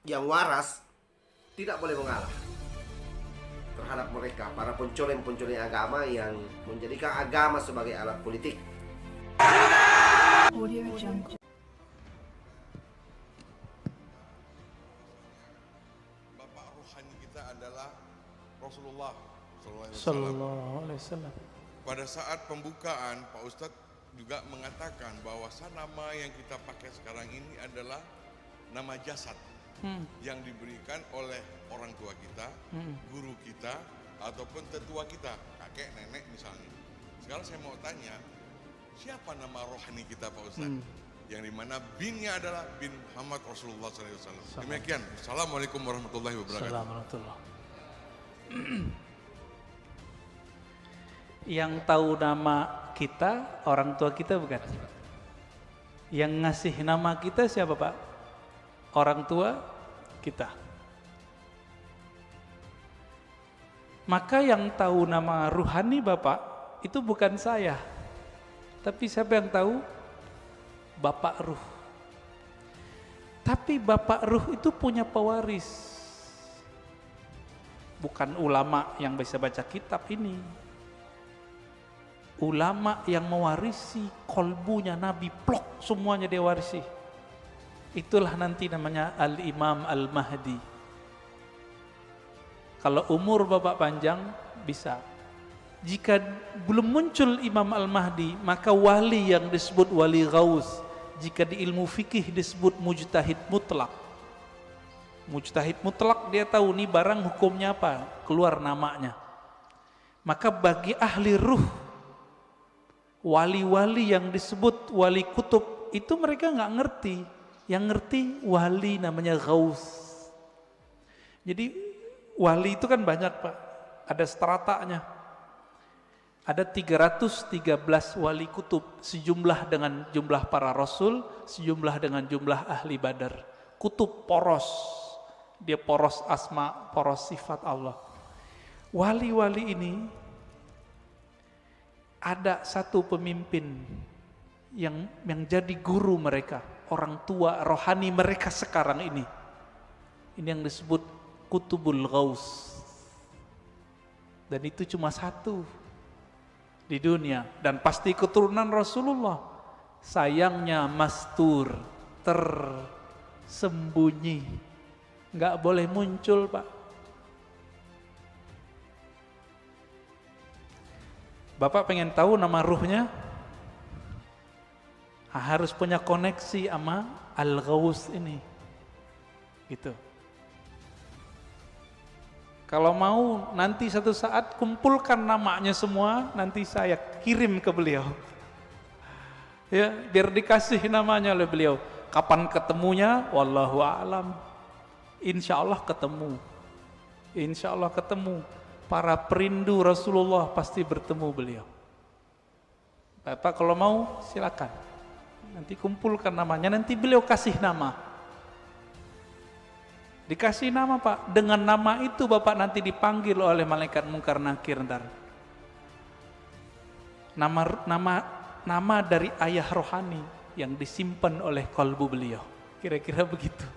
yang waras tidak boleh mengalah terhadap mereka, para pencoleng-pencoleng agama yang menjadikan agama sebagai alat politik. Audio Jungle. Bapak rohani kita adalah Rasulullah SAW. Sallallahu alaihi wasallam. Pada saat pembukaan, Pak Ustadz juga mengatakan bahwa nama yang kita pakai sekarang ini adalah nama jasad yang diberikan oleh orang tua kita, guru kita, ataupun tetua kita, kakek, nenek misalnya. Sekarang saya mau tanya, siapa nama rohani kita Pak Ustadz? Yang dimana binnya adalah bin Muhammad Rasulullah SAW. Demikian. Assalamualaikum warahmatullahi wabarakatuh. Assalamualaikum. Yang tahu nama kita, orang tua kita bukan? Yang ngasih nama kita siapa Pak? Orang tua kita. Maka yang tahu nama ruhani Bapak itu bukan saya. Tapi siapa yang tahu? Bapak Ruh. Tapi Bapak Ruh itu punya pewaris. Bukan ulama yang bisa baca kitab ini. Ulama yang mewarisi kolbunya Nabi, plok semuanya dia warisi. Itulah nanti namanya Al-Imam Al-Mahdi. Kalau umur Bapak panjang bisa. Jika belum muncul Imam Al-Mahdi, maka wali yang disebut wali ghaus, jika di ilmu fikih disebut mujtahid mutlak. Mujtahid mutlak dia tahu nih barang hukumnya apa, keluar namanya. Maka bagi ahli ruh, wali-wali yang disebut wali kutub itu mereka nggak ngerti. Yang ngerti wali namanya ghaus. Jadi wali itu kan banyak Pak, ada stratanya. Ada 313 wali kutub, sejumlah dengan jumlah para rasul, sejumlah dengan jumlah ahli badar. Kutub poros, dia poros asma, poros sifat Allah. Wali-wali ini ada satu pemimpin yang jadi guru mereka, orang tua rohani mereka sekarang ini. Ini yang disebut Kutubul Ghaus. Dan itu cuma satu di dunia dan pasti keturunan Rasulullah. Sayangnya mastur, tersembunyi, nggak boleh muncul Pak. Bapak pengen tahu nama ruhnya? Harus punya koneksi sama Al-Ghaus ini. Gitu. Kalau mau nanti satu saat kumpulkan namanya semua, nanti saya kirim ke beliau. Ya, biar dikasih namanya oleh beliau. Kapan ketemunya? Wallahu a'lam. Insya Allah ketemu. Insya Allah ketemu. Para perindu Rasulullah pasti bertemu beliau. Bapak kalau mau silakan. Nanti kumpulkan namanya, nanti beliau kasih nama. Dikasih nama Pak, dengan nama itu Bapak nanti dipanggil oleh malaikat mungkar nakir ntar. Nama dari ayah rohani yang disimpan oleh kalbu beliau. Kira-kira begitu.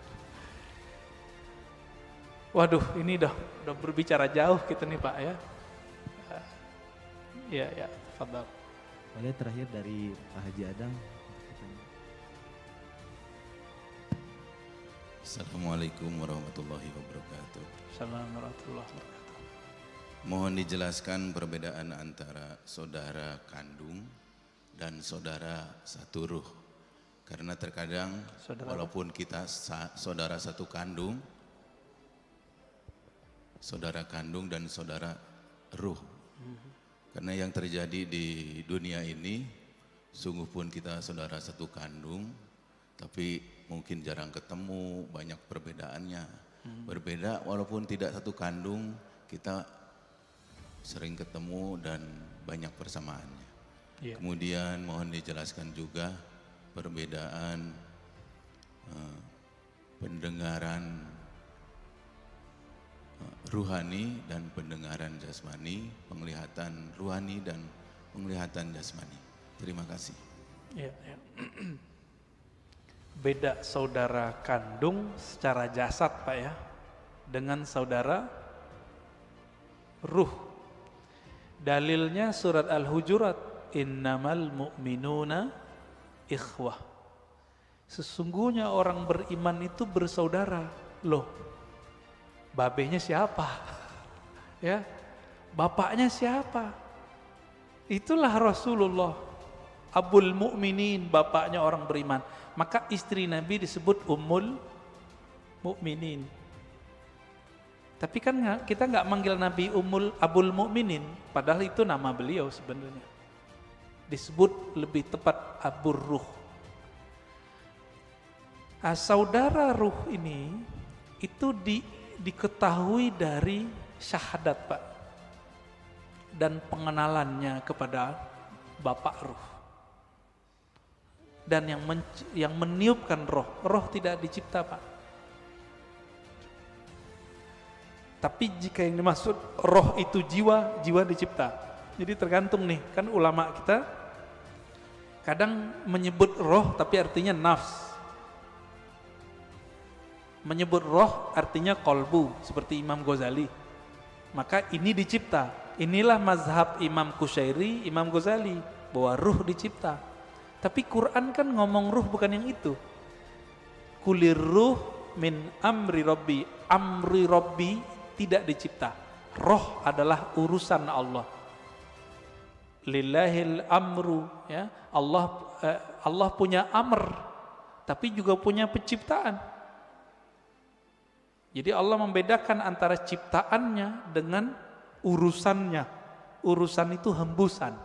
Waduh, ini udah berbicara jauh kita nih Pak ya. Ya, tafadhal. Boleh terakhir dari Pak Haji Adang. Assalamualaikum warahmatullahi wabarakatuh. Assalamualaikum warahmatullahi wabarakatuh. Mohon dijelaskan perbedaan antara saudara kandung dan saudara satu ruh. Karena terkadang walaupun kita saudara satu kandung, saudara kandung dan saudara ruh. Karena yang terjadi di dunia ini, sungguh pun kita saudara satu kandung, tapi mungkin jarang ketemu, banyak perbedaannya. Berbeda walaupun tidak satu kandung, kita sering ketemu dan banyak persamaannya. Yeah. Kemudian mohon dijelaskan juga perbedaan pendengaran ruhani dan pendengaran jasmani, penglihatan ruhani dan penglihatan jasmani. Terima kasih. Ya. Beda saudara kandung secara jasad Pak ya, dengan saudara ruh. Dalilnya surat Al-Hujurat, innamal mu'minuna ikhwah. Sesungguhnya orang beriman itu bersaudara. Loh, babenya siapa? Ya, bapaknya siapa? Itulah Rasulullah, Abul Mu'minin, bapaknya orang beriman. Maka istri Nabi disebut Ummul Mu'minin. Tapi kan kita nggak manggil Nabi Abul Mu'minin, padahal itu nama beliau sebenarnya. Disebut lebih tepat Abur Ruh. Saudara ruh ini itu diketahui dari syahadat Pak, dan pengenalannya kepada Bapak Ruh. Dan yang meniupkan roh tidak dicipta Pak. Tapi jika yang dimaksud roh itu jiwa dicipta. Jadi tergantung nih, kan ulama kita kadang menyebut roh tapi artinya nafs. Menyebut roh artinya kolbu, seperti Imam Ghazali. Maka ini dicipta. Inilah mazhab Imam Qushairi, Imam Ghazali, bahwa ruh dicipta. Tapi Quran kan ngomong ruh bukan yang itu. Kulir ruh min amri rabbi. Amri rabbi tidak dicipta. Roh adalah urusan Allah. Lillahil amru, ya. Allah punya amr, tapi juga punya penciptaan. Jadi Allah membedakan antara ciptaannya dengan urusannya. Urusan itu hembusan.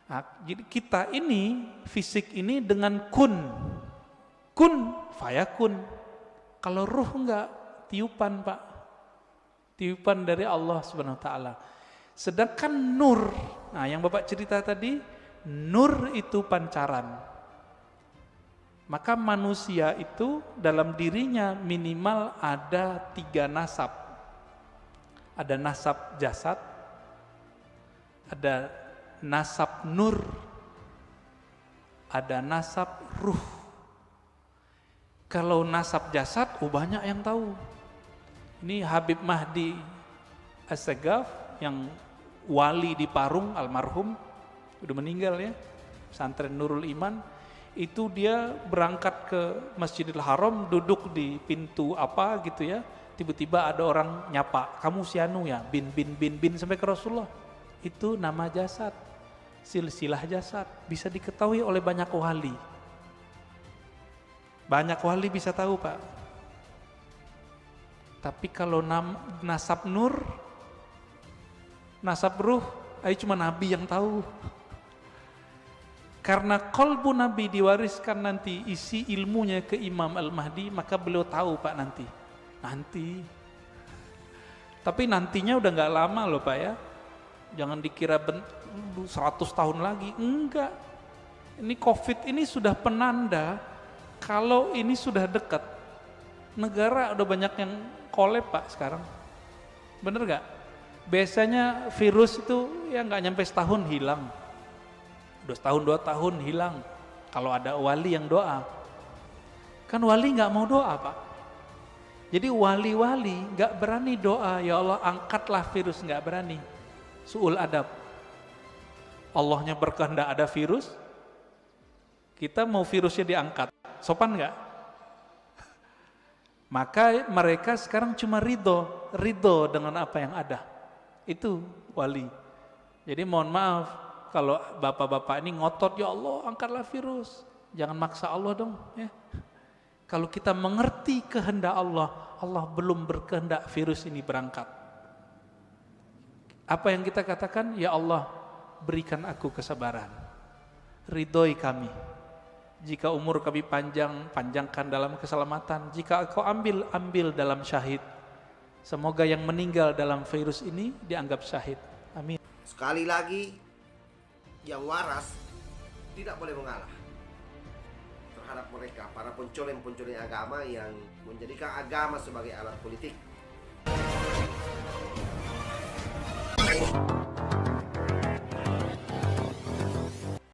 Nah, jadi kita ini, fisik ini dengan kun fayakun. Kalau ruh enggak, tiupan Pak, tiupan dari Allah Subhanahu Wa Taala. Sedangkan nur, nah yang Bapak cerita tadi, nur itu pancaran. Maka manusia itu dalam dirinya minimal ada 3 nasab. Ada nasab jasad, ada nasab nur, ada nasab ruh. Kalau nasab jasad, banyak yang tahu. Ini Habib Mahdi As-Sagaf yang wali di Parung, almarhum, udah meninggal ya, pesantren Nurul Iman. Itu dia berangkat ke Masjidil Haram, duduk di pintu apa gitu ya, tiba-tiba ada orang nyapa, kamu si anu ya, bin sampai ke Rasulullah. Itu nama jasad, silsilah jasad, bisa diketahui oleh banyak wali. Banyak wali bisa tahu Pak. Tapi kalau nasab nur, nasab ruh, cuma Nabi yang tahu. Karena kolbu Nabi diwariskan nanti isi ilmunya ke Imam Al-Mahdi, maka beliau tahu Pak nanti. Tapi nantinya udah nggak lama loh Pak ya. Jangan dikira 100 tahun lagi, enggak. Ini COVID ini sudah penanda kalau ini sudah dekat. Negara udah banyak yang collab Pak sekarang. Bener nggak? Biasanya virus itu ya nggak nyampe setahun hilang. Udah setahun 2 tahun hilang. Kalau ada wali yang doa. Kan wali nggak mau doa Pak. Jadi wali-wali nggak berani doa, ya Allah angkatlah virus, nggak berani. Su'ul adab. Allahnya berkehendak ada virus, kita mau virusnya diangkat. Sopan nggak? Maka mereka sekarang cuma ridho dengan apa yang ada. Itu wali. Jadi mohon maaf, kalau bapak-bapak ini ngotot, ya Allah angkatlah virus. Jangan maksa Allah dong. Ya. Kalau kita mengerti kehendak Allah, Allah belum berkehendak virus ini berangkat. Apa yang kita katakan? Ya Allah, berikan aku kesabaran. Ridhoi kami. Jika umur kami panjangkan dalam keselamatan. Jika Engkau ambil dalam syahid. Semoga yang meninggal dalam virus ini dianggap syahid. Amin. Sekali lagi, yang waras tidak boleh mengalah terhadap mereka, para pencoleng-pencoleng agama yang menjadikan agama sebagai alat politik.